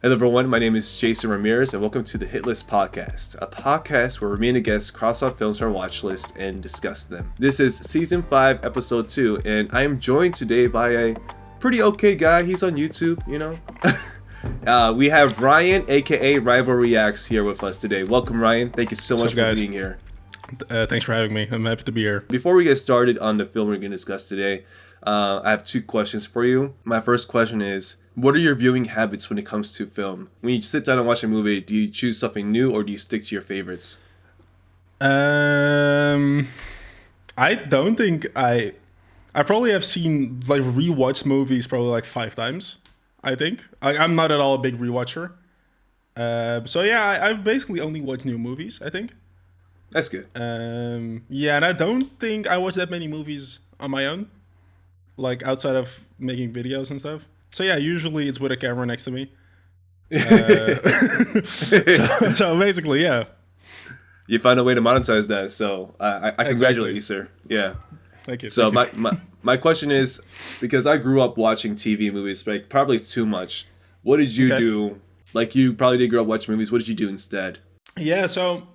Hello everyone, my name is Jason Ramirez and welcome to the Hit List Podcast, a podcast where me and a guest cross off films from our watch list and discuss them. This is Season 5, Episode 2, and I am joined today by a pretty okay guy. He's on YouTube, you know. We have Ryan, aka RivalReacts, here with us today. Welcome, Ryan. Thank you so much for being here. Thanks for having me. I'm happy to be here. Before we get started on the film we're going to discuss today, I have two questions for you. My first question is, what are your viewing habits when it comes to film? When you sit down and watch a movie, do you choose something new or do you stick to your favorites? I don't think I probably have seen like rewatched movies probably like 5 times. I think I'm not at all a big rewatcher. So yeah, I've basically only watched new movies. I think that's good. Yeah, and I don't think I watch that many movies on my own, like outside of making videos and stuff. So yeah, usually it's with a camera next to me. So basically, yeah. You found a way to monetize that, so I congratulate you, sir. Yeah. Thank you. So my question is, because I grew up watching TV movies, like probably too much. What did you do? Like you probably did grow up watching movies. What did you do instead? Yeah, so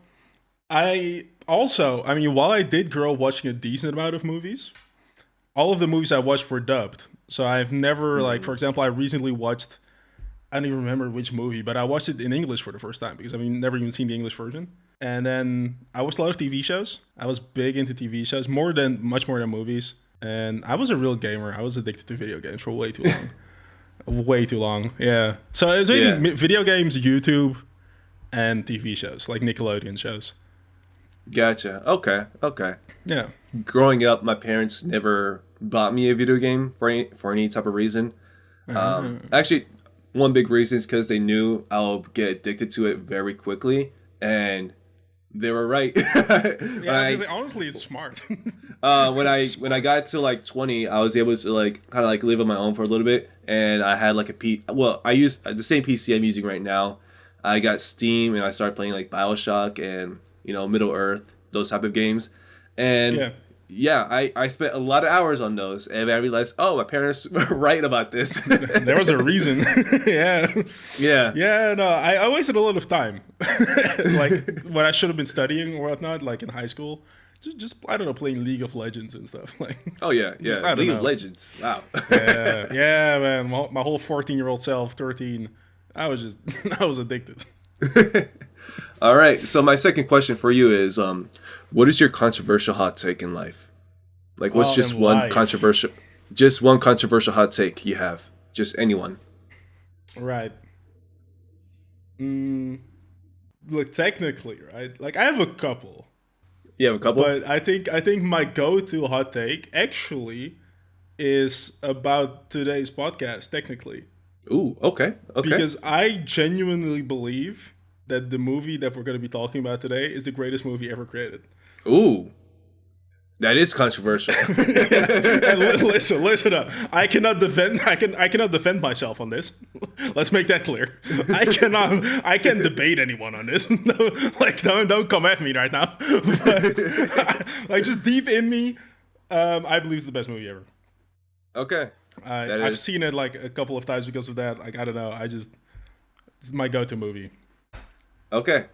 I mean, while I did grow up watching a decent amount of movies, all of the movies I watched were dubbed. So I've never, like, for example, I recently watched, I don't even remember which movie, but I watched it in English for the first time because I've never even seen the English version. And then I watched a lot of TV shows. I was big into TV shows, much more than movies. And I was a real gamer. I was addicted to video games for way too long. Way too long, yeah. So it was really video games, YouTube, and TV shows, like Nickelodeon shows. Gotcha. Okay. Yeah. Growing up, my parents never bought me a video game for any type of reason. Actually, one big reason is because they knew I'll get addicted to it very quickly, and they were right. Honestly, it's smart. When I got to like 20, I was able to like kind of like live on my own for a little bit, and I had like I used the same PC I'm using right now. I got Steam, and I started playing like BioShock and Middle Earth, those type of games, and I spent a lot of hours on those, and I realized, my parents were right about this. There was a reason. Yeah. No, I wasted a lot of time, like when I should have been studying or whatnot, like in high school. Just I don't know, playing League of Legends and stuff. Like, League of Legends. Wow. yeah, man. My whole 14-year-old self, 13, I was addicted. All right. So my second question for you is, what is your controversial hot take in life? Like, what's just one controversial hot take you have? Just anyone. Right. Look, technically, right? Like, I have a couple. You have a couple? But I think my go-to hot take actually is about today's podcast, technically. Ooh, okay. Because I genuinely believe that the movie that we're going to be talking about today is the greatest movie ever created. Ooh. That is controversial. Listen up. I cannot defend myself on this. Let's make that clear. I can't debate anyone on this. Don't come at me right now. But, like, just deep in me, I believe it's the best movie ever. Okay. I've seen it like a couple of times because of that. Like, I don't know. It's my go-to movie. Okay.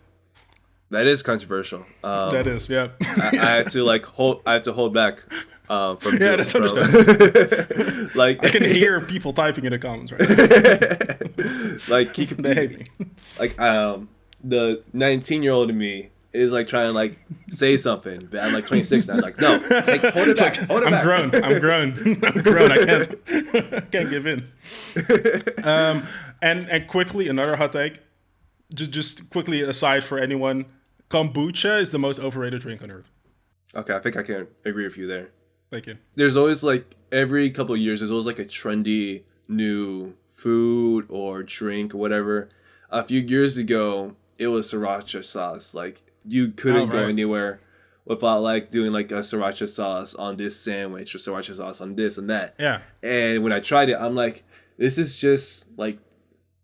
That is controversial. That is, yeah. I had to hold back from. Yeah, that's understandable. Like, I can hear people typing in the comments right now. Like he could be, like the 19-year-old in me is like trying to like say something, but I'm like 26 now. I'm like, no, hold it back. I'm grown. I can't give in. And quickly, another hot take. Just quickly aside for anyone, kombucha is the most overrated drink on earth. Okay, I think I can agree with you there. Thank you. There's always like every couple of years, there's always like a trendy new food or drink or whatever. A few years ago, it was sriracha sauce. Like you couldn't go anywhere without like doing like a sriracha sauce on this sandwich or sriracha sauce on this and that. Yeah. And when I tried it, I'm like, this is just like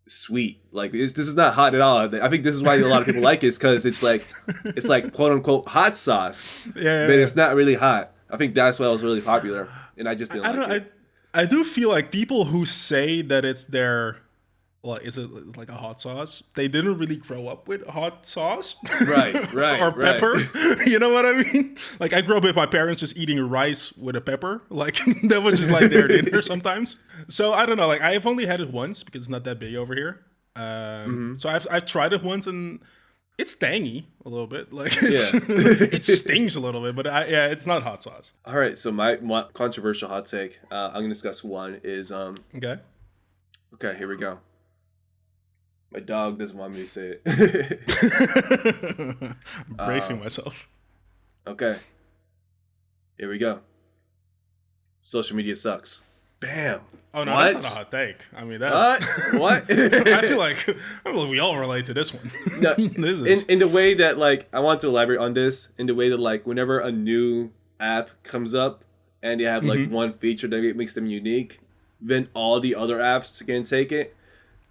sweet. Like this is not hot at all. I think this is why a lot of people like it, because it's like quote unquote hot sauce. But it's not really hot. I think that's why it was really popular, and I just didn't like it. I do feel like people who say that it's their like is it like a hot sauce? They didn't really grow up with hot sauce, Right, right, or right. pepper. You know what I mean? Like I grew up with my parents just eating rice with a pepper. Like that was just like their dinner sometimes. So I don't know. Like I've only had it once because it's not that big over here. So I've tried it once and it's tangy a little bit. Like it's Yeah. it stings a little bit, but yeah, it's not hot sauce. All right, so my controversial hot take, I'm gonna discuss one is Okay. okay, here we go. My dog doesn't want me to say it. Bracing myself. Okay, here we go. Social media sucks. Bam. Oh no, What? that's not a hot take. I mean, that's What? I feel like we all relate to this one. No, This is in the way that like I want to elaborate on this in the way that like whenever a new app comes up and they have like one feature that makes them unique, then all the other apps can take it.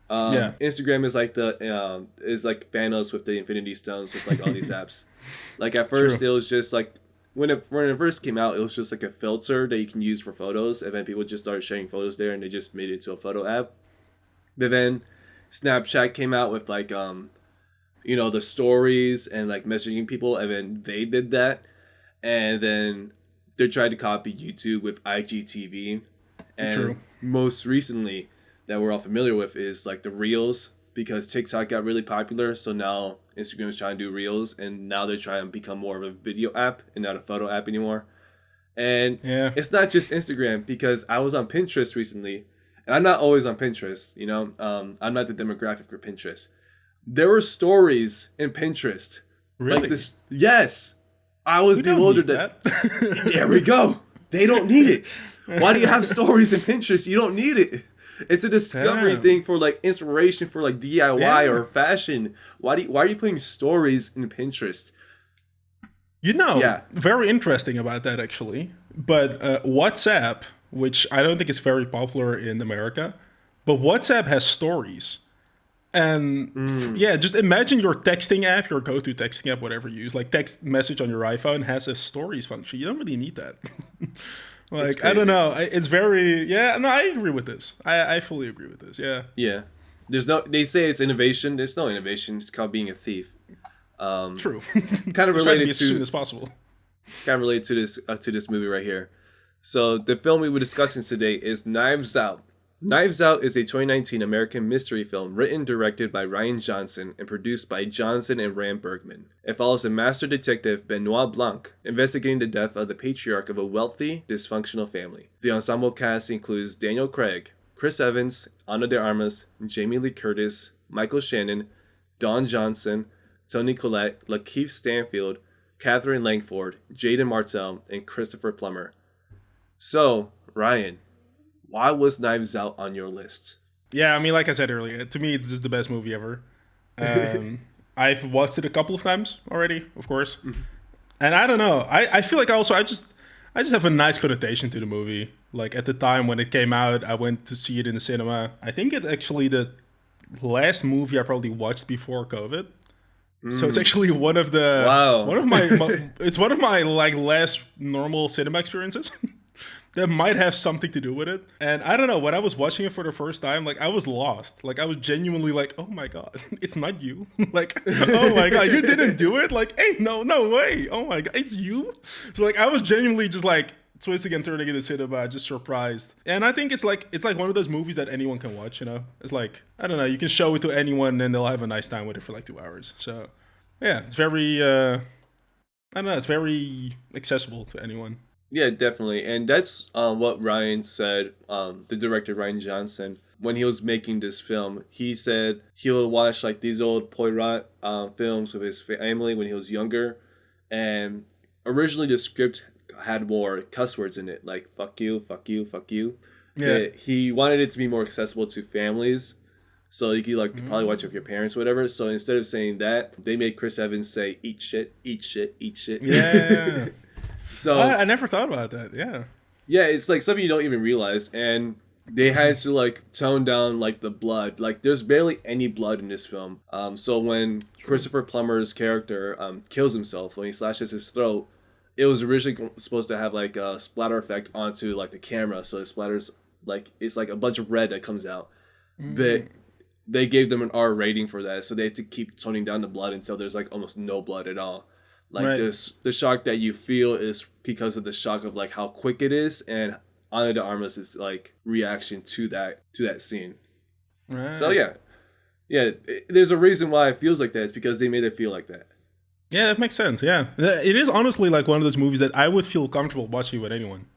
Yeah. Instagram is like the is like Thanos with the Infinity Stones with like all these apps. Like at first True. it was just like when it first came out, it was just like a filter that you can use for photos, and then people just started sharing photos there, and they just made it into a photo app. But then Snapchat came out with like you know, the stories and like messaging people, and then they did that, and then they tried to copy YouTube with IGTV, and True. most recently that we're all familiar with is like the Reels, because TikTok got really popular, so now Instagram is trying to do Reels, and now they're trying to become more of a video app and not a photo app anymore. And Yeah. it's not just Instagram, because I was on Pinterest recently, and I'm not always on Pinterest, you know, I'm not the demographic for Pinterest. There were stories in Pinterest. Really? Like this, yes. I was We don't bewildered need that. There we go. They don't need it. Why do you have stories in Pinterest? You don't need it. It's a discovery Damn. thing for like inspiration for like DIY Yeah. or fashion. Why are you putting stories in Pinterest? You know, Yeah. very interesting about that actually. But WhatsApp, which I don't think is very popular in America, but WhatsApp has stories. And yeah, just imagine your texting app, your go-to texting app, whatever you use, like text message on your iPhone has a stories function. You don't really need that. Like, I don't know. It's very, yeah, no, I agree with this. I fully agree with this. Yeah. Yeah. They say it's innovation. There's no innovation. It's called being a thief. True. Kind of Try to be related as soon to as possible. to this movie right here. So the film we were discussing today is Knives Out. Knives Out is a 2019 American mystery film written, directed by Rian Johnson, and produced by Johnson and Ram Bergman. It follows a master detective, Benoit Blanc, investigating the death of the patriarch of a wealthy, dysfunctional family. The ensemble cast includes Daniel Craig, Chris Evans, Ana de Armas, Jamie Lee Curtis, Michael Shannon, Don Johnson, Toni Collette, Lakeith Stanfield, Catherine Langford, Jaden Martell, and Christopher Plummer. So, Ryan, why was Knives Out on your list? Yeah, I mean, like I said earlier, to me, it's just the best movie ever. I've watched it a couple of times already, of course. And I don't know. I feel like I just have a nice connotation to the movie. Like at the time when it came out, I went to see it in the cinema. I think it's actually the last movie I probably watched before COVID. So it's actually one of the it's one of my like last normal cinema experiences. That might have something to do with it. And I don't know, when I was watching it for the first time, like I was lost. Like I was genuinely like, oh my God, it's not you. Like, oh my God, you didn't do it? Like, hey, no way. Oh my God, it's you? So like I was genuinely just like twisting and turning in the cinema, just surprised. And I think it's like one of those movies that anyone can watch, you know? It's like, I don't know, you can show it to anyone and they'll have a nice time with it for like 2 hours. So yeah, it's very I don't know, it's very accessible to anyone. Yeah, definitely. And that's what Ryan said, the director, Rian Johnson, when he was making this film. He said he'll watch like these old Poirot films with his family when he was younger. And originally the script had more cuss words in it, like fuck you, fuck you, fuck you. Yeah. But he wanted it to be more accessible to families. So you could like probably watch it with your parents or whatever. So instead of saying that, they made Chris Evans say eat shit, eat shit, eat shit. Yeah. So I never thought about that. Yeah. Yeah, it's like something you don't even realize, and they had to like tone down like the blood. Like there's barely any blood in this film. So when Christopher Plummer's character kills himself, when he slashes his throat, it was originally supposed to have like a splatter effect onto like the camera, so it splatters like it's like a bunch of red that comes out. But they gave them an R rating for that, so they had to keep toning down the blood until there's like almost no blood at all. Like Right. this, the shock that you feel is because of the shock of like how quick it is, and Ana de Armas is like reaction to that scene. Right. So yeah, there's a reason why it feels like that. It's because they made it feel like that. Yeah, that makes sense. Yeah, it is honestly like one of those movies that I would feel comfortable watching with anyone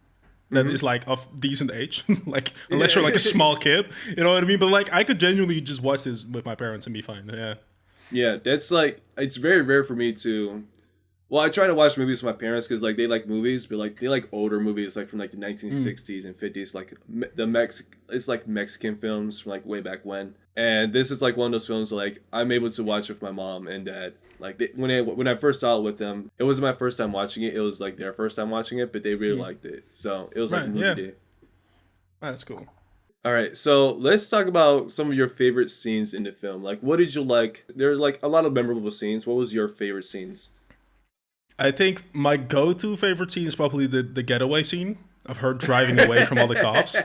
that is like of decent age. Like unless you're like a small kid, you know what I mean. But like I could genuinely just watch this with my parents and be fine. Yeah. Yeah, that's like it's very rare for me to. Well, I try to watch movies with my parents because like they like movies, but like they like older movies like from like the 1960s and 50s, like it's like Mexican films from like way back when. And this is like one of those films like I'm able to watch with my mom and dad. Like when I first saw it with them, it wasn't my first time watching it. It was like their first time watching it, but they really liked it. So it was like a movie day. That's cool. All right, so let's talk about some of your favorite scenes in the film. Like, what did you like? There's like a lot of memorable scenes. What was your favorite scenes? I think my go-to favorite scene is probably the getaway scene of her driving away from all the cops.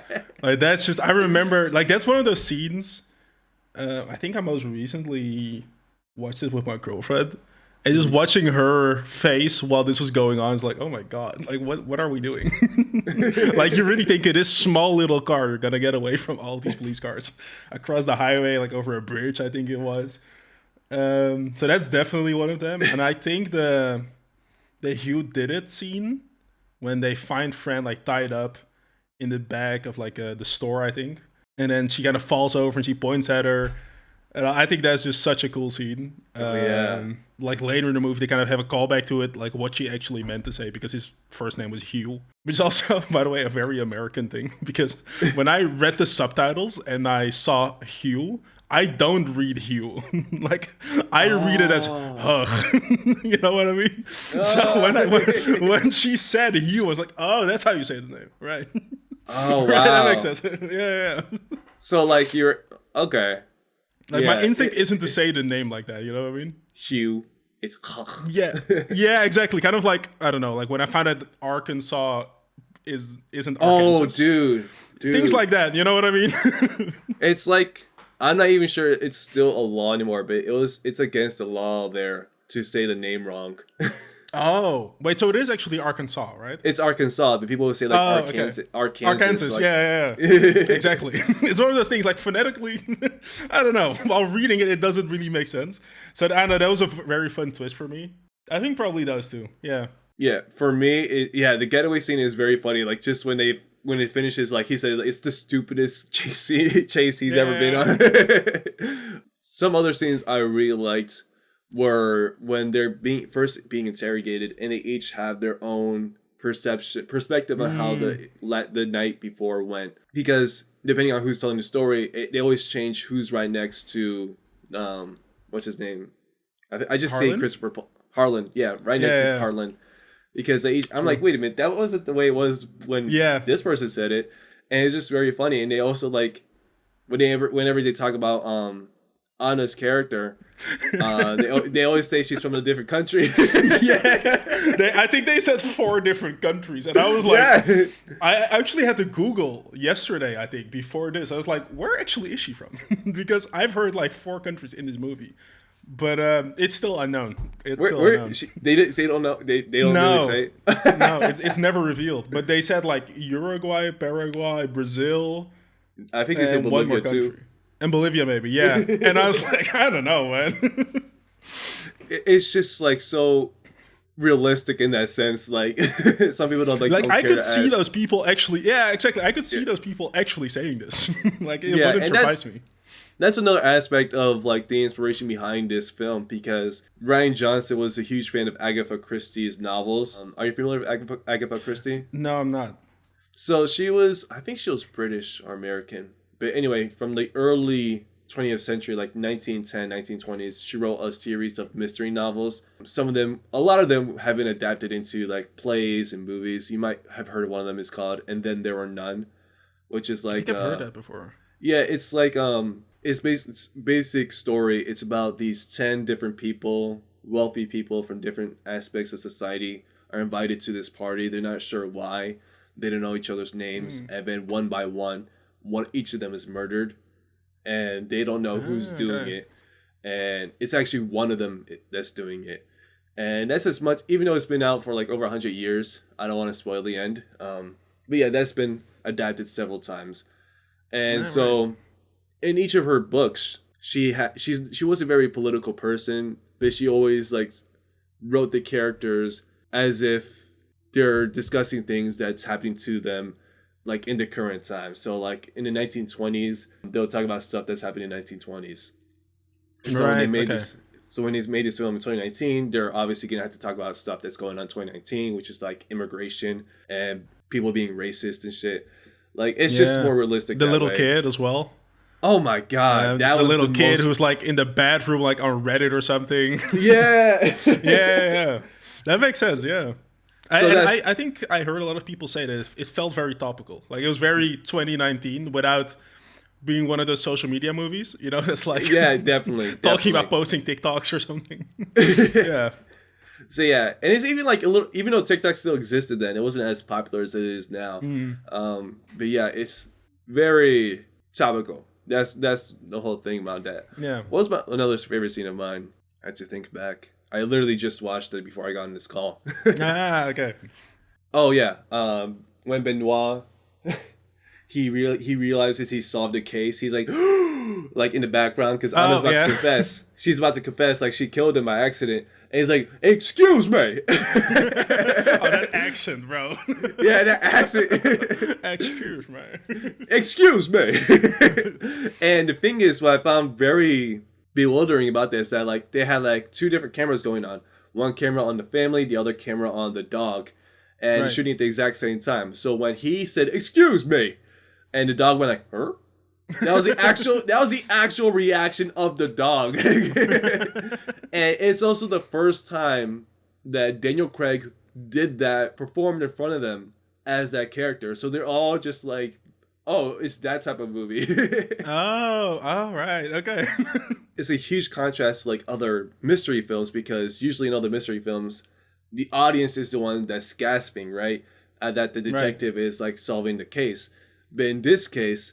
Like that's just I remember like that's one of those scenes. I think I most recently watched it with my girlfriend, and just watching her face while this was going on is like, oh my god, like what are we doing? Like you really think this small little car you're gonna get away from all these police cars across the highway, like over a bridge, I think it was. So that's definitely one of them, and I think the Hugh Did It scene when they find Fran like tied up in the back of like the store, I think, and then she kind of falls over and she points at her. And I think that's just such a cool scene. Like later in the movie, they kind of have a callback to it, like what she actually meant to say, because his first name was Hugh, which is also, by the way, a very American thing. Because when I read the subtitles and I saw Hugh, I don't read Hugh. Like I read it as Hugh. You know what I mean? So when she said Hugh, I was like, oh, that's how you say the name, right? Oh wow, right, that makes sense. Yeah. So like you're okay. Like my instinct isn't to say the name like that. You know what I mean? Hugh. It's yeah, exactly. Kind of like I don't know, like when I found out that Arkansas isn't Arkansas. Oh, dude, things like that. You know what I mean? It's like I'm not even sure it's still a law anymore, but it's against the law there to say the name wrong. Oh, wait, so it is actually Arkansas, right? It's Arkansas, but people would say like Arkansas. Okay. Arkansas, like, yeah. Exactly. It's one of those things like phonetically, I don't know. While reading it, it doesn't really make sense. So I know that was a very fun twist for me. I think probably those two. Yeah. Yeah, for me, the getaway scene is very funny. Like just when it finishes, like he said, it's the stupidest chase he's ever been on. Some other scenes I really liked were when they're being interrogated, and they each have their own perspective on how the night before went. Because depending on who's telling the story, they always change who's right next to what's his name? I just Harlan? say Christopher Harlan. Yeah, right next to Harlan. Because I'm like, wait a minute, that wasn't the way it was when this person said it, and it's just very funny. And they also like whenever they talk about Anna's character, they always say she's from a different country. I think they said 4 different countries, and I was like, I actually had to Google yesterday. I think before this, I was like, where actually is she from? Because I've heard like 4 countries in this movie. But it's still unknown. Unknown. They don't know. They don't really say. No, it's never revealed. But they said like Uruguay, Paraguay, Brazil. I think they said Bolivia too. And Bolivia maybe, yeah. And I was like, I don't know, man. It's just like so realistic in that sense. Like some people don't like. Like I could see those people actually. Yeah, exactly. I could see those people actually saying this. Like it wouldn't surprise me. That's another aspect of like the inspiration behind this film, because Rian Johnson was a huge fan of Agatha Christie's novels. Are you familiar with Agatha Christie? No, I'm not. So I think she was British or American. But anyway, from the early 20th century, like 1910, 1920s, she wrote a series of mystery novels. A lot of them have been adapted into like plays and movies. You might have heard of one of them. Is called And Then There Were None, which is like I think I've heard that before. Yeah, it's like it's basic story. It's about these 10 different people, wealthy people from different aspects of society, are invited to this party. They're not sure why. They don't know each other's names, and then one by one, each of them is murdered, and they don't know who's doing it, and it's actually one of them that's doing it. And that's as much, even though it's been out for like over 100 years. I don't want to spoil the end. But yeah, that's been adapted several times. And in each of her books, she was a very political person, but she always like wrote the characters as if they're discussing things that's happening to them like in the current time. So like in the 1920s, they'll talk about stuff that's happening in the 1920s. So when they made this, so when he's made this film in 2019, they're obviously gonna have to talk about stuff that's going on in 2019, which is like immigration and people being racist and shit. Like it's just more realistic. The little kid as well. Oh my god, that the was little kid who's like in the bathroom, like on Reddit or something. Yeah, yeah. That makes sense. Yeah. So I think I heard a lot of people say that it felt very topical. Like it was very 2019 without being one of those social media movies. You know, it's like definitely talking about posting TikToks or something. Yeah. So yeah, and it's even like a little, even though TikTok still existed then, it wasn't as popular as it is now. But yeah, it's very topical. That's the whole thing about that. Yeah. What was another favorite scene of mine? I had to think back. I literally just watched it before I got on this call. Okay. Oh yeah, when Benoit he realizes he solved the case. He's like, like in the background because Anna's about to confess. She's about to confess like she killed him by accident. And he's like, "Excuse me." That accent, bro. Yeah, that accent. Excuse me. Excuse me. And the thing is, what I found very bewildering about this, that like they had like two different cameras going on. One camera on the family, the other camera on the dog, and shooting at the exact same time. So when he said, "Excuse me," and the dog went like, "Huh?" That was the actual reaction of the dog. And it's also the first time that Daniel Craig did that, performed in front of them as that character. So they're all just like, oh, it's that type of movie. Oh, all right. Okay. It's a huge contrast to like other mystery films, because usually in other mystery films, the audience is the one that's gasping, right? That the detective is like solving the case. But in this case,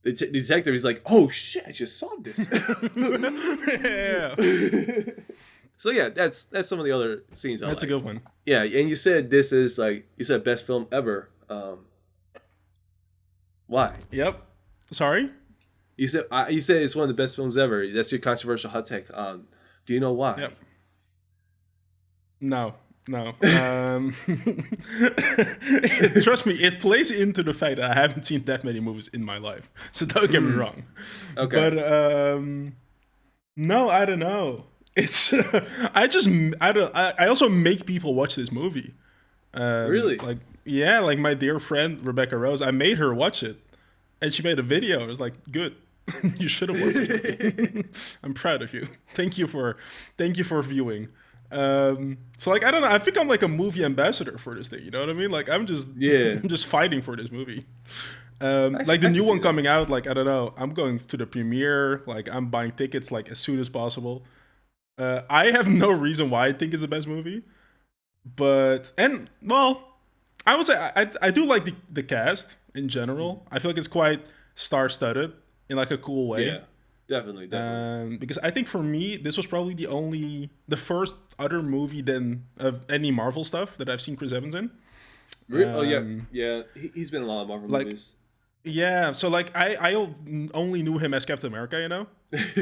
the detective is like, "Oh shit, I just solved this." Yeah. So yeah, that's some of the other scenes. That's a good one. Yeah, and you said this is like, you said best film ever. Why? Yep. Sorry. You said it's one of the best films ever. That's your controversial hot take. Do you know why? Yep. No. Trust me, it plays into the fact that I haven't seen that many movies in my life. So don't get me wrong. Okay. But no, I don't know. It's I also make people watch this movie. Really? Like my dear friend Rebecca Rose, I made her watch it, and she made a video. It was like, good. You should have watched it. I'm proud of you. Thank you for viewing. So like, I don't know. I think I'm like a movie ambassador for this thing. You know what I mean? Like I'm just fighting for this movie. Like the new one coming out. Like I don't know. I'm going to the premiere. Like I'm buying tickets like as soon as possible. I have no reason why I think it's the best movie, I would say I do like the cast in general. I feel like it's quite star-studded in like a cool way. Yeah, definitely. Because I think for me, this was probably the first other movie than of any Marvel stuff that I've seen Chris Evans in. Yeah. He's been in a lot of Marvel movies. Yeah, so like I only knew him as Captain America, you know.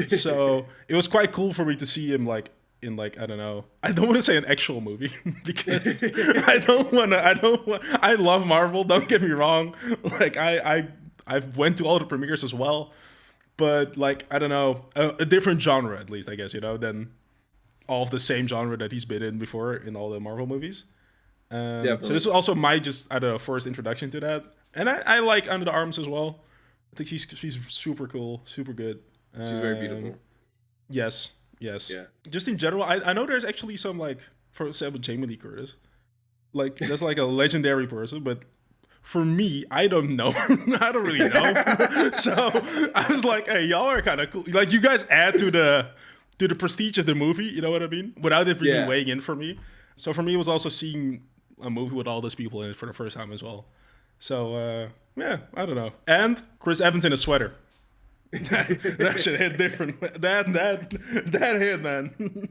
So it was quite cool for me to see him like in like, I don't know. I don't want to say an actual movie because I love Marvel. Don't get me wrong. Like I went to all the premieres as well, but like I don't know, a different genre at least, I guess, you know, than all of the same genre that he's been in before in all the Marvel movies. So this is also my first introduction to that, and I like Under the Arms as well. I think she's super cool, super good. She's very beautiful. Yes. Yeah. Just in general, I know there's actually some like, for example, Jamie Lee Curtis, like that's like a legendary person, but for me, I don't know. I don't really know. So I was like, hey, y'all are kind of cool. Like you guys add to the prestige of the movie. You know what I mean? Without it really weighing in for me. So for me, it was also seeing a movie with all those people in it for the first time as well. So yeah, I don't know. And Chris Evans in a sweater. That shit hit different. That hit, man.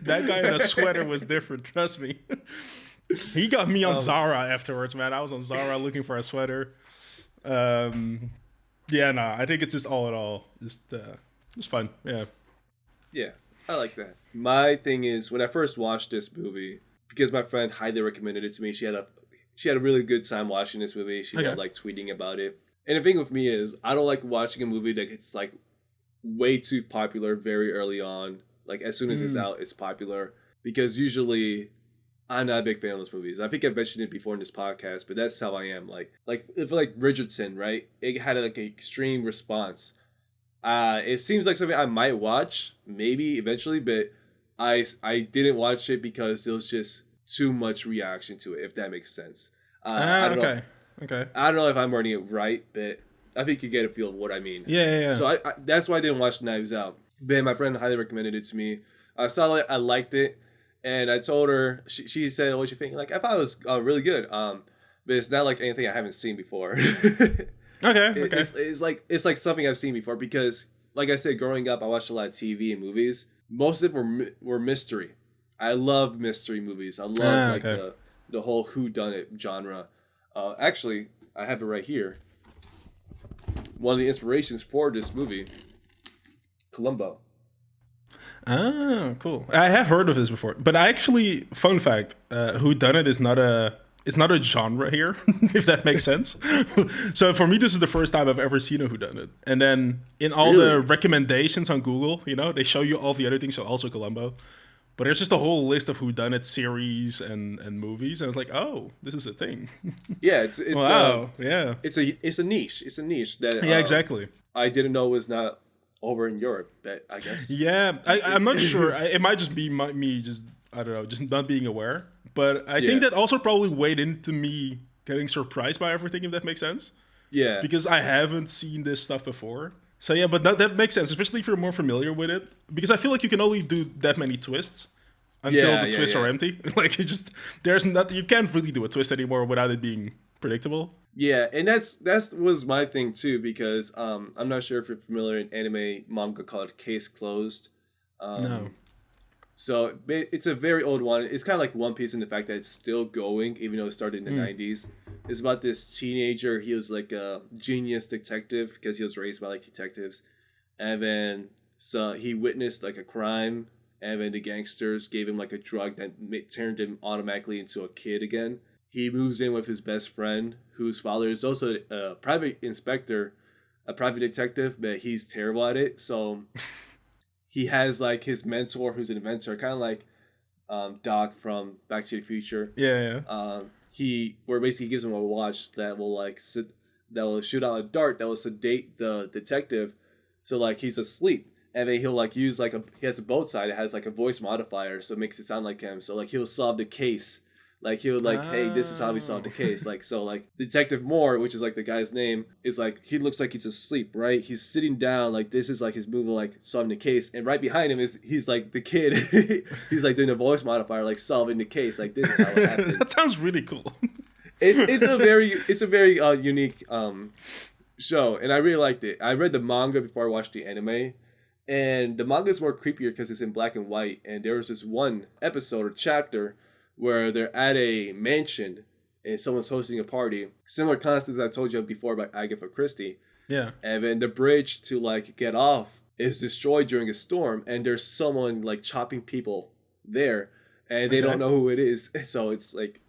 That guy in a sweater was different. Trust me. He got me on Zara afterwards, man. I was on Zara looking for a sweater. Yeah, no, I think it's just all in all, just fun. Yeah. Yeah, I like that. My thing is, when I first watched this movie, because my friend highly recommended it to me, she had a really good time watching this movie. She kept like tweeting about it. And the thing with me is, I don't like watching a movie that gets like way too popular very early on. Like as soon as it's out, it's popular, because usually I'm not a big fan of those movies. I think I've mentioned it before in this podcast, but that's how I am. Like if like Bridgerton, right? It had like an extreme response. It seems like something I might watch maybe eventually, but I didn't watch it because there was just too much reaction to it. If that makes sense. I don't know. Okay. I don't know if I'm wording it right, but I think you get a feel of what I mean. Yeah. So I that's why I didn't watch Knives Out. But my friend highly recommended it to me. I saw it, I liked it, and I told her. She said, "What you think?" Like I thought it was really good. But it's not like anything I haven't seen before. Okay. It's like something I've seen before, because, like I said, growing up, I watched a lot of TV and movies. Most of them were mystery. I love mystery movies. I love the whole whodunit genre. Actually, I have it right here. One of the inspirations for this movie, Columbo. Ah, cool. I have heard of this before, but actually, fun fact: whodunit is not a genre here, if that makes sense. So for me, this is the first time I've ever seen a whodunit. And then in all the recommendations on Google, they show you all the other things, so also Columbo. But there's just a whole list of whodunit series and movies, and I was like, oh, this is a thing. Yeah, it's wow, yeah. It's a niche. It's a niche that exactly. I didn't know was not over in Europe, but I guess. Yeah, I'm not sure. It might just be me just, I don't know, just not being aware. But I think that also probably weighed into me getting surprised by everything, if that makes sense. Yeah. Because I haven't seen this stuff before. So yeah, but that makes sense, especially if you're more familiar with it. Because I feel like you can only do that many twists until the twists are empty. Like you can't really do a twist anymore without it being predictable. Yeah, and that was my thing too, because I'm not sure if you're familiar in anime manga called Case Closed. No. So it's a very old one. It's kind of like One Piece in the fact that it's still going, even though it started in the 90s. It's about this teenager. He was like a genius detective because he was raised by like detectives. And then so he witnessed like a crime, and then the gangsters gave him like a drug that turned him automatically into a kid again. He moves in with his best friend, whose father is also a private inspector, a private detective, but he's terrible at it. So he has like his mentor, who's an inventor, kind of like Doc from Back to the Future. Yeah. Where basically he gives him a watch that will shoot out a dart that will sedate the detective, so like he's asleep, and then he'll like use like he has a bow tie that has like a voice modifier, so it makes it sound like him. So like he'll solve the case. Like he'll like, hey, this is how we solve the case. Like so, like Detective Moore, which is like the guy's name, is like he looks like he's asleep, right? He's sitting down, like this is like his movement, like solving the case, and right behind him he's like the kid. He's like doing a voice modifier, like solving the case. Like this is how it happened. That sounds really cool. It's a very unique show, and I really liked it. I read the manga before I watched the anime. And the manga is more creepier because it's in black and white. And there was this one episode or chapter where they're at a mansion and someone's hosting a party. Similar concept as I told you before about Agatha Christie. Yeah. And then the bridge to like get off is destroyed during a storm, and there's someone like chopping people there, and they don't know who it is. So it's like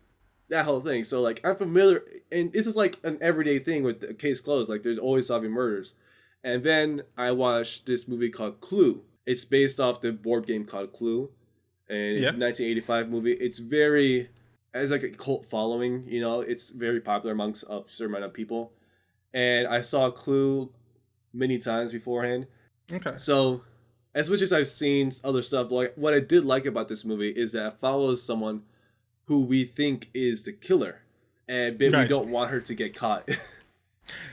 that whole thing. So like I'm familiar, and this is like an everyday thing with the Case Closed. Like there's always solving murders. And then I watched this movie called Clue. It's based off the board game called Clue. And it's a 1985 movie. It has like a cult following, it's very popular amongst a certain amount of people. And I saw Clue many times beforehand. Okay. So as much as I've seen other stuff, like what I did like about this movie is that it follows someone who we think is the killer. But we don't want her to get caught.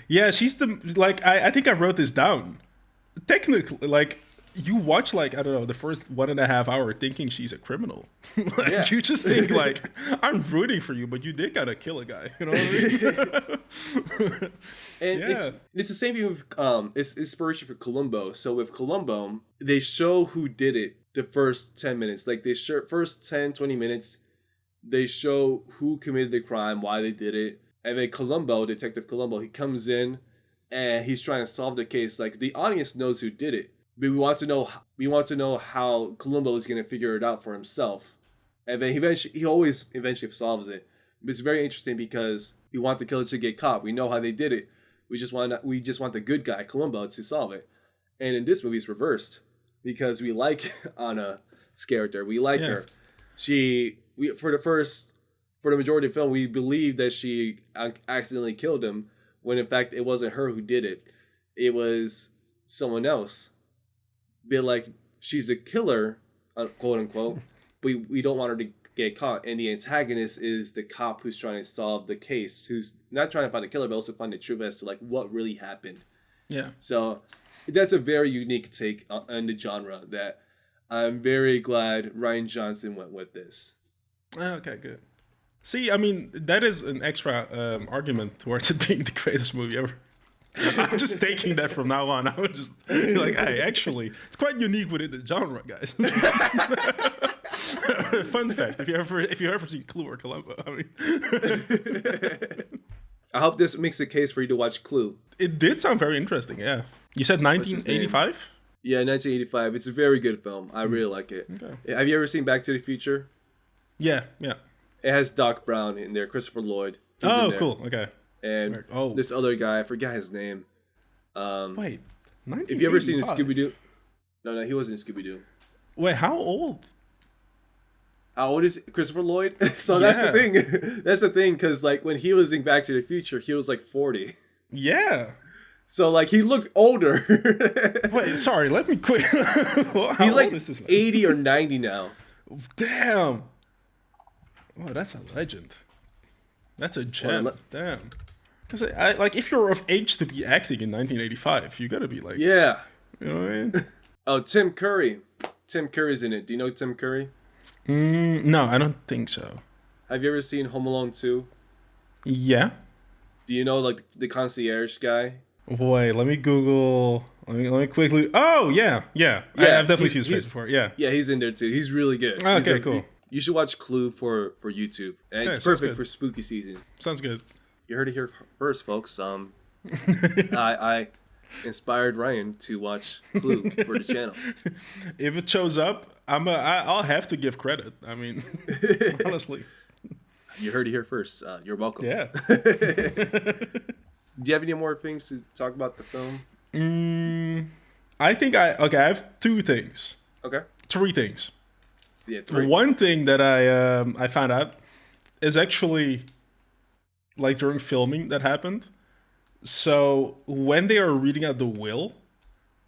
Yeah, she's I think I wrote this down. Technically, like, you watch like, I don't know, the first 1.5 hour thinking she's a criminal. Like, Yeah. you just think like, I'm rooting for you, but you did gotta kill a guy. You know what I mean? And Yeah. it's the same thing with it's inspiration for Columbo. So with Columbo, they show who did it the first 10 minutes. Like they show first 10, 20 minutes, they show who committed the crime, why they did it. And then Columbo, Detective Columbo, he comes in and he's trying to solve the case. Like the audience knows who did it, but we want to know how Columbo is going to figure it out for himself. And then he always eventually solves it. But it's very interesting because we want the killer to get caught. We know how they did it. We just want the good guy Columbo to solve it. And in this movie, it's reversed because we like Anna's character. We like her. For the majority of the film, we believe that she accidentally killed him, when in fact it wasn't her who did it. It was someone else. But like she's the killer, quote unquote. But we don't want her to get caught, and the antagonist is the cop who's trying to solve the case, who's not trying to find the killer, but also find the truth as to like what really happened. Yeah. So that's a very unique take on the genre that I'm very glad Rian Johnson went with this. Okay, good. See, I mean, that is an extra argument towards it being the greatest movie ever. I'm just taking that from now on. I would just be like, hey, actually, it's quite unique within the genre, guys. Fun fact: if you ever seen Clue or Columbo, I mean, I hope this makes a case for you to watch Clue. it did sound very interesting. Yeah, you said 1985. Yeah, 1985. It's a very good film. I really like it. Okay. Have you ever seen Back to the Future? Yeah. It has Doc Brown in there, Christopher Lloyd. He's in Oh, there. cool. Okay. And this other guy, I forgot his name. Wait, 1985. If you ever seen Scooby Doo? No, he wasn't in Scooby Doo. Wait, how old? How old is Christopher Lloyd? So that's the thing. That's the thing, because like when he was in Back to the Future, he was like 40. Yeah. So like he looked older. Wait, sorry. Let me quick. He's like is this man? 80 or 90 now. Damn. Oh, that's a legend. That's a gem. Damn. Because I like, if you're of age to be acting in 1985, you gotta be like, Yeah. you know what I mean? Oh, Tim Curry. Tim Curry's in it. Do you know Tim Curry? No, I don't think so. Have you ever seen Home Alone 2? Yeah. Do you know like the concierge guy? Wait, let me Google. Let me quickly. Oh, yeah. I've definitely seen his face before. Yeah. Yeah, he's in there too. He's really good. Okay, cool. You should watch Clue for YouTube. And it's perfect for spooky season. Sounds good. You heard it here first, folks. I inspired Ryan to watch Clue for the channel. If it shows up, I'll have to give credit. I mean, honestly. You heard it here first. You're welcome. Yeah. Do you have any more things to talk about the film? I think I have two things. Okay. Three things. Yeah, three. One thing that I found out is actually like during filming that happened. So when they are reading out the will,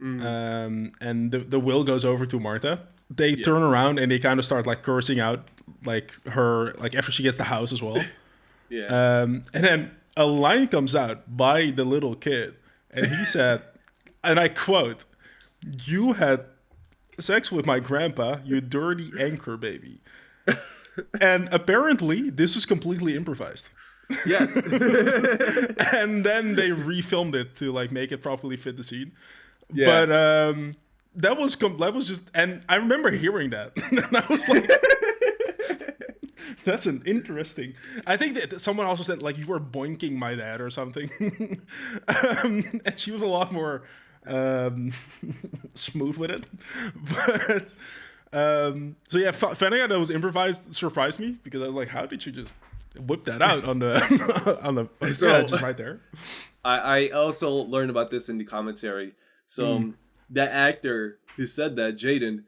and the will goes over to Martha, they turn around and they kind of start like cursing out like her, like after she gets the house as well. Yeah. And then a line comes out by the little kid, and he said, and I quote, "You had sex with my grandpa, you dirty anchor baby." And apparently this is completely improvised. Yes. And then they refilmed it to like make it properly fit the scene. Yeah. But that was just, and I remember hearing that. And I was like, that's an interesting. I think that someone also said like, you were boinking my dad or something. And she was a lot more smooth with it. But so yeah, finding out that was improvised surprised me, because I was like, how did you just whip that out on the just right there? I also learned about this in the commentary. So that actor who said that, Jaden,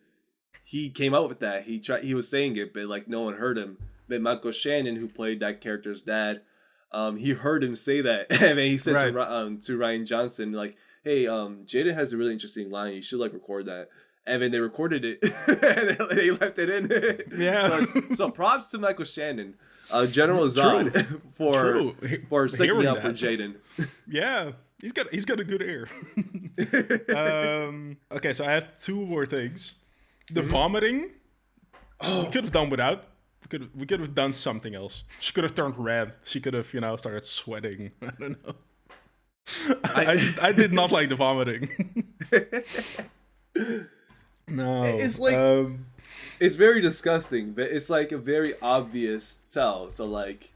he came out with that. He was saying it, but like no one heard him. But Michael Shannon, who played that character's dad, he heard him say that, and then he said to Rian Johnson, like, "Hey, Jaden has a really interesting line. You should like record that." And then they recorded it, and they left it in. Yeah. So props to Michael Shannon, General Zod, for sticking out for Jaden. Yeah. He's got a good ear. Okay, so I have two more things. The vomiting. We could have done without. We could have done something else. She could have turned red. She could have, started sweating. I don't know. I did not like the vomiting. No. It's like it's very disgusting, but it's like a very obvious tell. So like,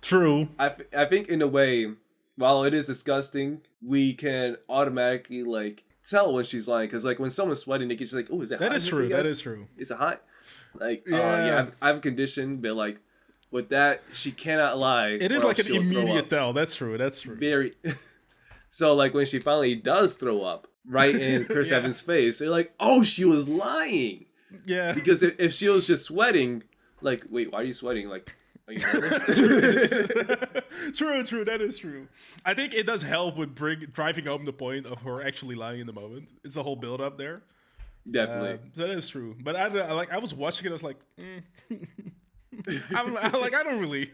true. I think in a way, while it is disgusting, we can automatically like tell when she's lying, because like when someone's sweating, they can just like, oh, is that hot? That is true. That is true. Is it hot? Like, Yeah. I have a condition, but like with that, she cannot lie. It is like an immediate tell. That's true. That's true. Very. So like when she finally does throw up right in Chris Evans' face, they're like, oh, she was lying. Yeah. Because if she was just sweating, like, wait, why are you sweating? Like, are you nervous? True. That is true. I think it does help with driving home the point of her actually lying in the moment. It's the whole build up there. Definitely. That is true. But I was watching it. I was like, I don't really.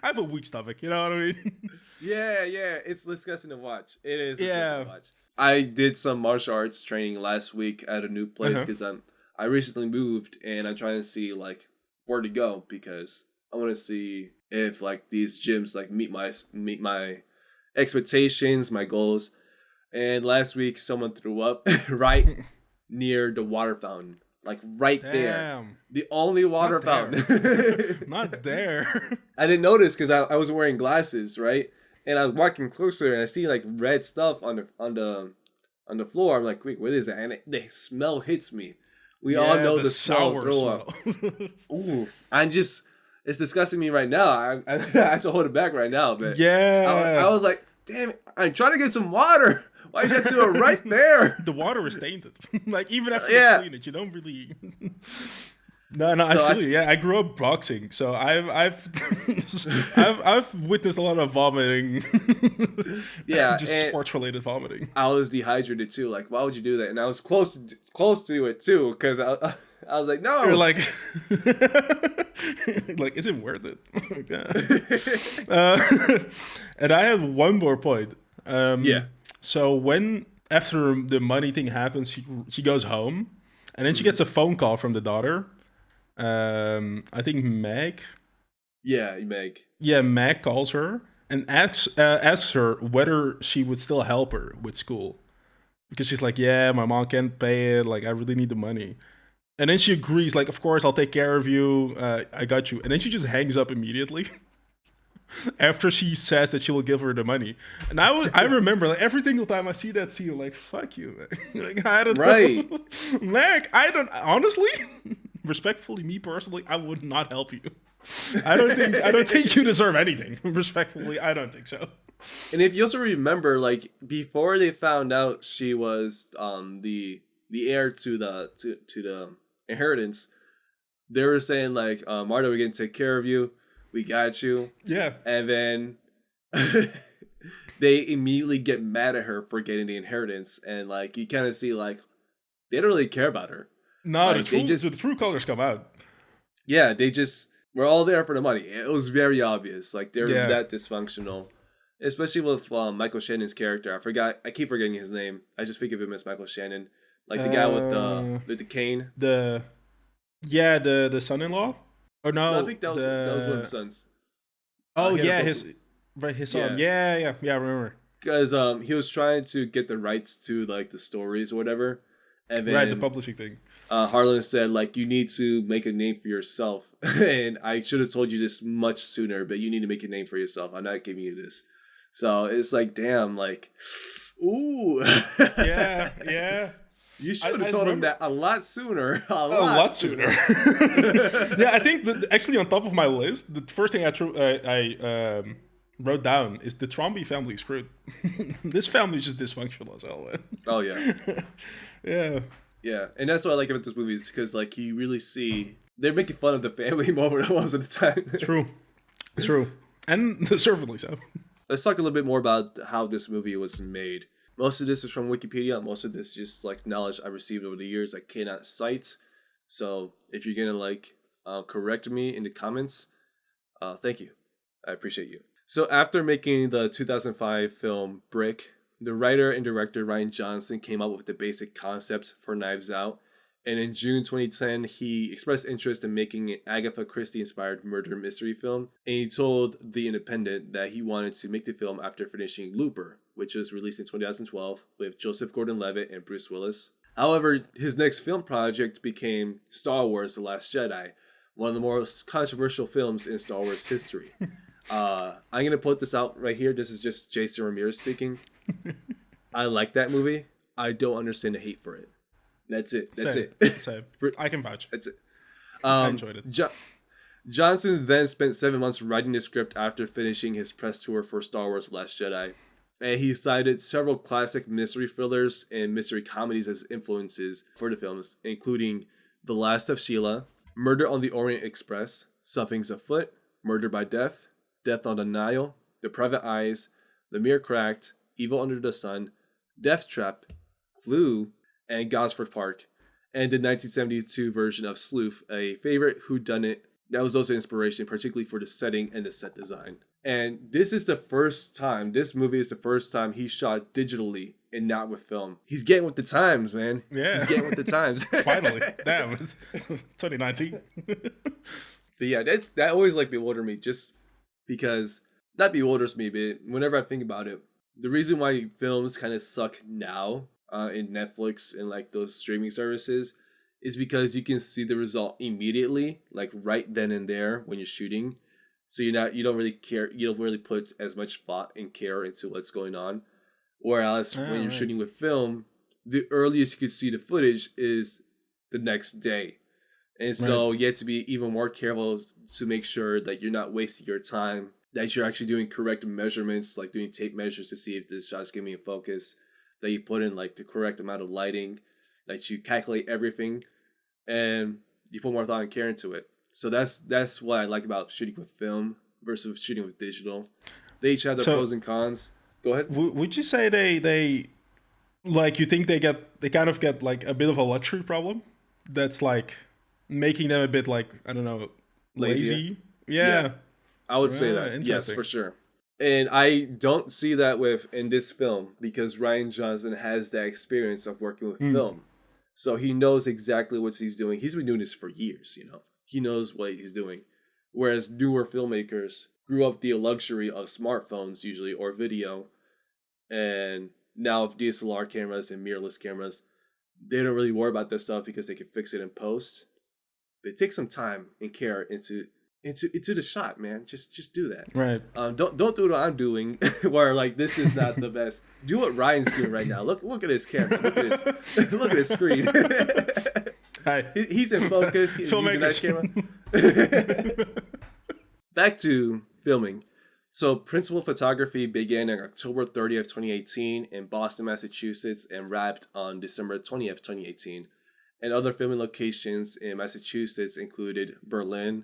I have a weak stomach. You know what I mean? Yeah. It's disgusting to watch. It is disgusting to watch. I did some martial arts training last week at a new place because I recently moved and I'm trying to see like where to go, because I want to see if like these gyms like meet my expectations, my goals. And last week someone threw up right near the water fountain. Like right there. The only water fountain. Not there. I didn't notice because I was wearing glasses, right? And I was walking closer and I see like red stuff on the floor. I'm like, wait, what is that? And the smell hits me. We all know the smell of throw up. Ooh. It's disgusting me right now. I have to hold it back right now, but I was like, damn it, I'm trying to get some water. Why did you have to do it right there? The water is tainted. Like even after you clean it, you don't really. No, so I feel you. Yeah, I grew up boxing, so I've witnessed a lot of vomiting. Yeah, just sports related vomiting. I was dehydrated too. Like, why would you do that? And I was close to it too, because I was like, no. You're like, like, is it worth it? And I have one more point. So after the money thing happens, she goes home, and then she gets a phone call from the daughter. I think Meg. Yeah, Meg. Yeah, Meg calls her and asks her whether she would still help her with school, because she's like, yeah, my mom can't pay it. Like, I really need the money. And then she agrees, like, of course, I'll take care of you. I got you. And then she just hangs up immediately. After she says that she will give her the money. And I remember, like, every single time I see that scene, I'm like, fuck you, man. Like, I don't know. Meg, honestly, respectfully, me personally, I would not help you. I don't think you deserve anything. Respectfully, I don't think so. And if you also remember, like, before they found out she was the heir to the inheritance, they were saying like, Marta, we're gonna take care of you. We got you. Yeah. And then they immediately get mad at her for getting the inheritance. And like, you kind of see like, they don't really care about her. No, like, the true colors come out. Yeah, we're all there for the money. It was very obvious. Like, they're that dysfunctional. Especially with Michael Shannon's character. I keep forgetting his name. I just think of him as Michael Shannon. Like the guy with the cane. The son-in-law? Or no, I think that was one of the sons. Oh yeah, his son. Yeah, I remember. Because he was trying to get the rights to like the stories or whatever, and then the publishing thing. Harlan said like, you need to make a name for yourself, and I should have told you this much sooner, but you need to make a name for yourself. I'm not giving you this. So it's like, damn, like, ooh. Yeah. You should have told him that a lot sooner. A lot sooner. Yeah, I think that actually on top of my list, the first thing I wrote down is the Trombi family is screwed. This family is just dysfunctional as hell, man. Oh, yeah. Yeah. Yeah, and that's what I like about this movie, is because like, you really see they're making fun of the family most of the time. True. And deservedly so. Let's talk a little bit more about how this movie was made. Most of this is from Wikipedia. Most of this is just like knowledge I received over the years I cannot cite. So if you're gonna like correct me in the comments, thank you. I appreciate you. So after making the 2005 film Brick, the writer and director Rian Johnson came up with the basic concept for Knives Out. And in June 2010, he expressed interest in making an Agatha Christie-inspired murder mystery film. And he told The Independent that he wanted to make the film after finishing Looper, which was released in 2012 with Joseph Gordon-Levitt and Bruce Willis. However, his next film project became Star Wars: The Last Jedi, one of the most controversial films in Star Wars history. I'm going to put this out right here. This is just Jason Ramirez speaking. I like that movie. I don't understand the hate for it. That's it. Same. I can vouch. That's it. I enjoyed it. Johnson then spent 7 months writing the script after finishing his press tour for Star Wars: The Last Jedi. And he cited several classic mystery thrillers and mystery comedies as influences for the films, including The Last of Sheila, Murder on the Orient Express, Something's Afoot, Murder by Death, Death on the Nile, The Private Eyes, The Mirror Cracked, Evil Under the Sun, Death Trap, Clue, and Gosford Park, and the 1972 version of Sleuth, a favorite whodunit that was also inspiration, particularly for the setting and the set design. And this movie is the first time he shot digitally and not with film. He's getting with the times, man. Yeah. He's getting with the times. Finally. Damn, it's 2019. But yeah, that always like bewildered me, just because, not bewilders me, but whenever I think about it, the reason why films kind of suck now in Netflix and like those streaming services is because you can see the result immediately, like right then and there when you're shooting. So you don't really care, you don't really put as much thought and care into what's going on. Whereas when you're shooting with film, the earliest you could see the footage is the next day. And so you have to be even more careful to make sure that you're not wasting your time, that you're actually doing correct measurements, like doing tape measures to see if the shot's giving a focus, that you put in like the correct amount of lighting, that you calculate everything, and you put more thought and care into it. So that's what I like about shooting with film versus shooting with digital. They each have their pros and cons. Go ahead. Would you say they like, you think they kind of get like a bit of a luxury problem that's like making them a bit like, I don't know, lazy? Yeah. I would say that. Yes, for sure. And I don't see that in this film because Rian Johnson has that experience of working with film. So he knows exactly what he's doing. He's been doing this for years, you know. He knows what he's doing. Whereas newer filmmakers grew up the luxury of smartphones usually or video. And now with DSLR cameras and mirrorless cameras, they don't really worry about this stuff because they can fix it in post. But take some time and care into the shot, man. Just do that. Right. Don't do what I'm doing, where like this is not the best. Do what Ryan's doing right now. Look at his camera. Look at his screen. Hi. He's in focus. He's using that camera. Back to filming. So principal photography began on October 30th, 2018 in Boston, Massachusetts, and wrapped on December 20th, 2018. And other filming locations in Massachusetts included Berlin,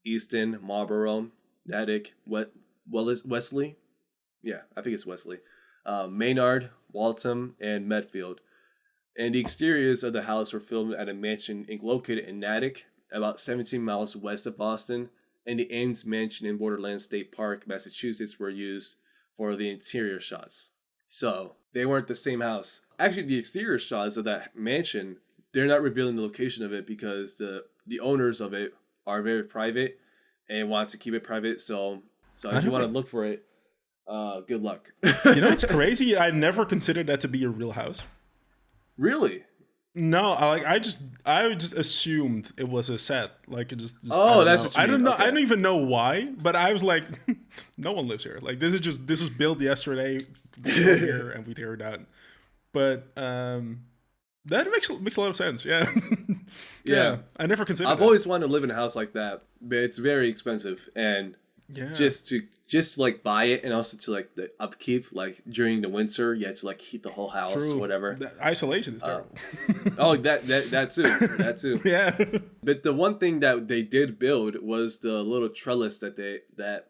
Easton, Marlborough, Natick, Wesley. Yeah, I think it's Wesley. Maynard, Waltham, and Medfield. And the exteriors of the house were filmed at a mansion located in Natick, about 17 miles west of Boston, and the Ames Mansion in Borderland State Park, Massachusetts, were used for the interior shots. So, they weren't the same house. Actually, the exterior shots of that mansion, they're not revealing the location of it because the owners of it are very private and want to keep it private. So if you want to look for it, good luck. You know, it's crazy. I never considered that to be a real house. Really? No, I just assumed it was a set. Like it just oh, that's what you mean. I don't know. Okay. I don't even know why, but I was like, no one lives here. Like this was built yesterday. We go here and we tear it down. But that makes a lot of sense. Yeah. Yeah. I never considered. I've always wanted to live in a house like that, but it's very expensive, and just to like buy it, and also to like the upkeep, like during the winter, you had to like heat the whole house. True. Whatever. The isolation is terrible. Oh, that too. Yeah. But the one thing that they did build was the little trellis that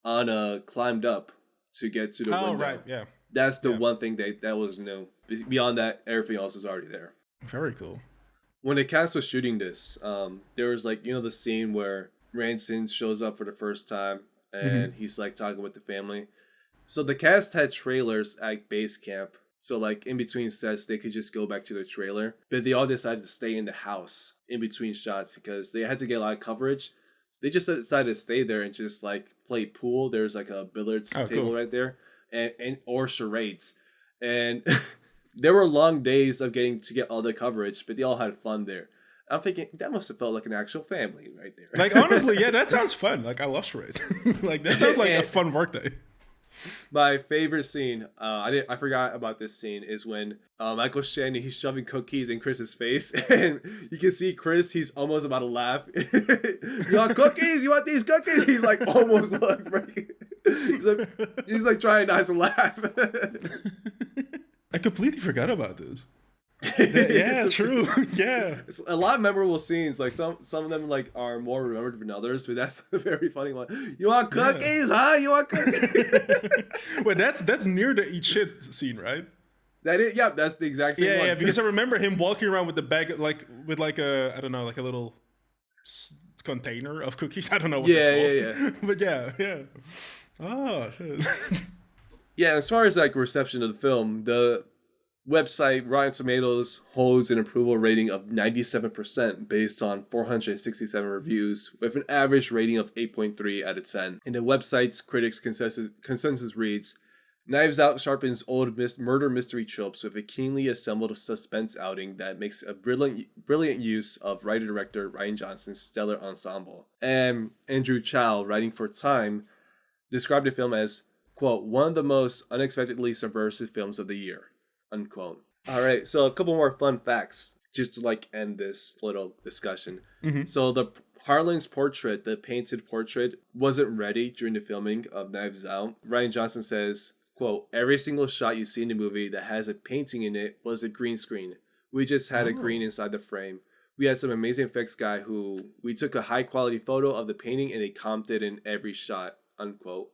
Anna climbed up to get to the window. Oh, right. Yeah. That's the one thing that was new. Beyond that, everything else is already there. Very cool. When the cast was shooting this, there was like, the scene where Ranson shows up for the first time and he's like talking with the family. So the cast had trailers at base camp. So like in between sets, they could just go back to their trailer. But they all decided to stay in the house in between shots because they had to get a lot of coverage. They just decided to stay there and just like play pool. There's like a billiards table right there, and or charades. And there were long days of getting to get all the coverage, but they all had fun there. I'm thinking that must have felt like an actual family right there. Like honestly, yeah, that sounds fun. Like I love charades. Like that sounds like a fun workday. My favorite scene, I forgot about this scene, is when Michael Shannon, he's shoving cookies in Chris's face, and you can see Chris, he's almost about to laugh. You want cookies? You want these cookies? He's like almost like breaking. He's like trying not to laugh. I completely forgot about this. Yeah, true. Yeah, it's a lot of memorable scenes. Like some of them like are more remembered than others, but that's a very funny one. You want cookies, huh? You want cookies? Wait, that's near the eat shit scene, right? That is, yeah, that's the exact same one. Yeah, because I remember him walking around with the bag, like with like a, I don't know, like a little container of cookies. I don't know what it's called. But yeah. Oh shit. Yeah, as far as like reception of the film, the website Rotten Tomatoes holds an approval rating of 97% based on 467 reviews, with an average rating of 8.3 out of 10. And the website's critics' consensus reads, Knives Out sharpens old murder mystery tropes with a keenly assembled suspense outing that makes a brilliant use of writer-director Rian Johnson's stellar ensemble. And Andrew Chow, writing for Time, described the film as, quote, one of the most unexpectedly subversive films of the year. Unquote. All right, so a couple more fun facts just to like end this little discussion. Mm-hmm. So the Harlan's portrait, the painted portrait, wasn't ready during the filming of Knives Out. Rian Johnson says, quote, every single shot you see in the movie that has a painting in it was a green screen. We just had a green inside the frame. We had some amazing effects guy who we took a high quality photo of the painting and they comped it in every shot, unquote.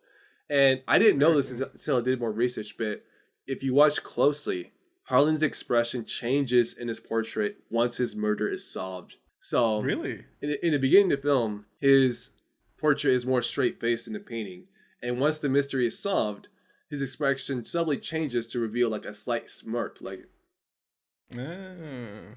And I didn't know this until I did more research, but if you watch closely, Harlan's expression changes in his portrait once his murder is solved. So, really, in the beginning of the film, his portrait is more straight-faced in the painting. And once the mystery is solved, his expression suddenly changes to reveal like a slight smirk. Like, yeah,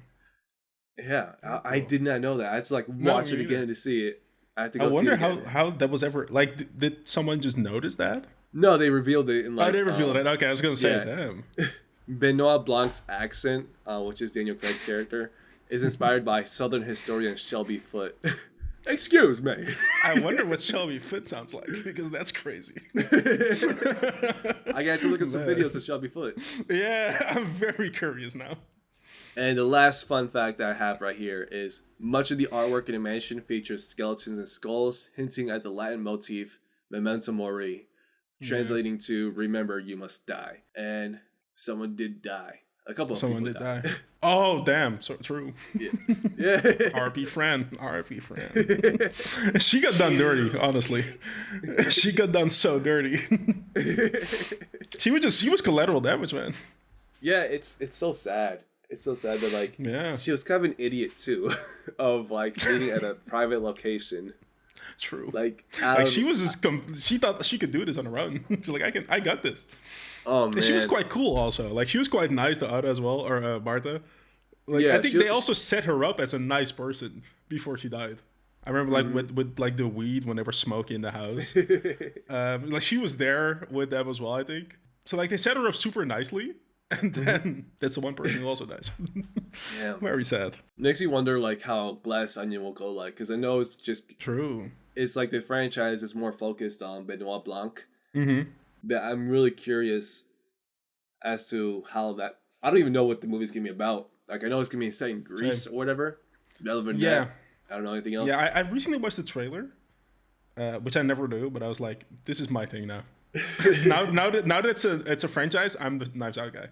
I did not know that. I had to like watch it again to see it. I had to go see it again. I wonder how that was ever, like, did someone just notice that? No, they revealed it in like... Oh, they revealed it. Okay, I was going to say, damn. Benoit Blanc's accent, which is Daniel Craig's character, is inspired by Southern historian Shelby Foote. Excuse me. I wonder what Shelby Foote sounds like, because that's crazy. I got to look up some videos of Shelby Foote. Yeah, I'm very curious now. And the last fun fact that I have right here is much of the artwork in the mansion features skeletons and skulls, hinting at the Latin motif Memento Mori, translating to remember you must die. And someone did die. A couple of people did die. Oh, damn. So true. Yeah. RP friend. She got done dirty, honestly. She got done so dirty. She was collateral damage, man. Yeah, it's so sad. It's so sad that like she was kind of an idiot too, of like meeting at a private location. True. Like she was just she thought she could do this on her own. She's like, I got this. Oh man. And she was quite cool also. Like she was quite nice to Ada as well, or Martha. Like I think they also set her up as a nice person before she died. I remember like with like the weed when they were smoking in the house. Like she was there with them as well, I think. So like they set her up super nicely. And then that's the one person who also dies. Yeah. Very sad. Makes me wonder like how Glass Onion will go like, because I know it's just true. It's like the franchise is more focused on Benoit Blanc. Mm-hmm. But I'm really curious as to how that. I don't even know what the movie's gonna be about. Like I know it's gonna be set in Greece or whatever. Other than that, I don't know anything else. Yeah, I recently watched the trailer, which I never do, but I was like, this is my thing now. now that it's a franchise, I'm the Knives Out guy.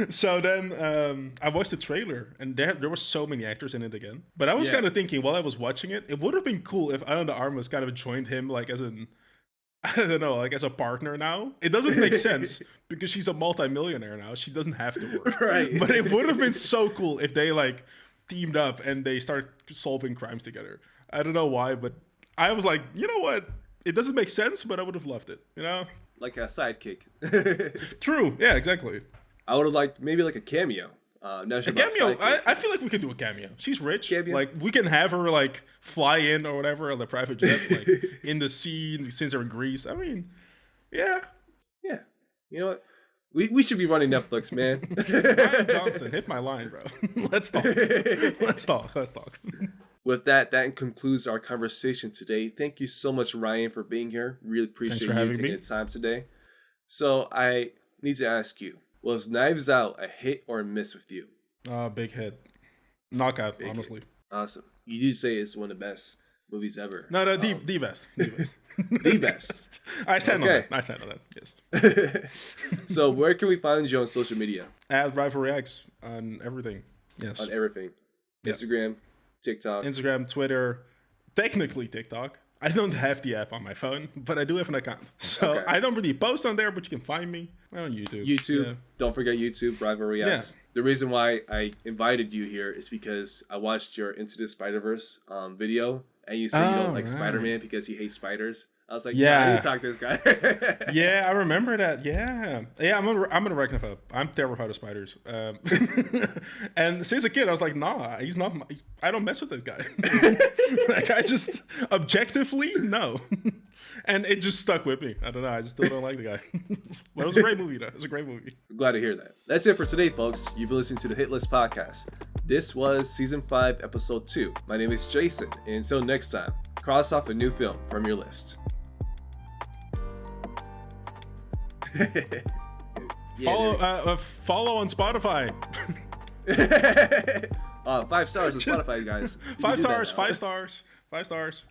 So then I watched the trailer, and there were so many actors in it again. But I was kind of thinking while I was watching it, it would have been cool if Ana de Armas kind of joined him like as an, I don't know, like as a partner now. It doesn't make sense because she's a multimillionaire now. She doesn't have to work. Right. But it would have been so cool if they like teamed up and they start solving crimes together. I don't know why, but I was like, you know what? it doesn't make sense, but I would have loved it. You know, like a sidekick. true. Yeah, exactly. I would have liked maybe like a cameo. A cameo. I feel like we could do a cameo. She's rich. Cameo? Like we can have her like fly in or whatever on the private jet, like in the scene since they're in Greece. I mean, yeah. Yeah. You know what? We should be running Netflix, man. Ryan Johnson, hit my line, bro. Let's talk. Let's talk. With that concludes our conversation today. Thank you so much, Ryan, for being here. Really appreciate you taking the time today. So I need to ask you, was Knives Out a hit or a miss with you? Big hit. Knockout, Big honestly. Hit. Awesome. You do say it's one of the best movies ever. No, the best. The best. The best. I stand on that. Yes. So where can we find you on social media? At RivalReacts on everything. Yes. On everything. Instagram, TikTok. Instagram, Twitter, technically TikTok. I don't have the app on my phone, but I do have an account. So I don't really post on there, but you can find me on YouTube. YouTube. Don't forget YouTube, RivalReacts. Yeah. The reason why I invited you here is because I watched your Into the Spider-Verse video, and you said you don't like Spider-Man because you hate spiders. I was like, yeah, I need to talk to this guy. Yeah, I remember that. Yeah, I'm an arachnophobe. I'm terrified of spiders. And since a kid, I was like, nah, he's not. I don't mess with this guy. Like, I just objectively no. And it just stuck with me. I don't know. I just still don't like the guy. But it was a great movie, though. It was a great movie. I'm glad to hear that. That's it for today, folks. You've been listening to the Hit List Podcast. This was Season 5, Episode 2. My name is Jason, and until next time, cross off a new film from your list. Follow on Spotify. 5 stars on Spotify, guys. 5 stars. 5 stars. 5 stars.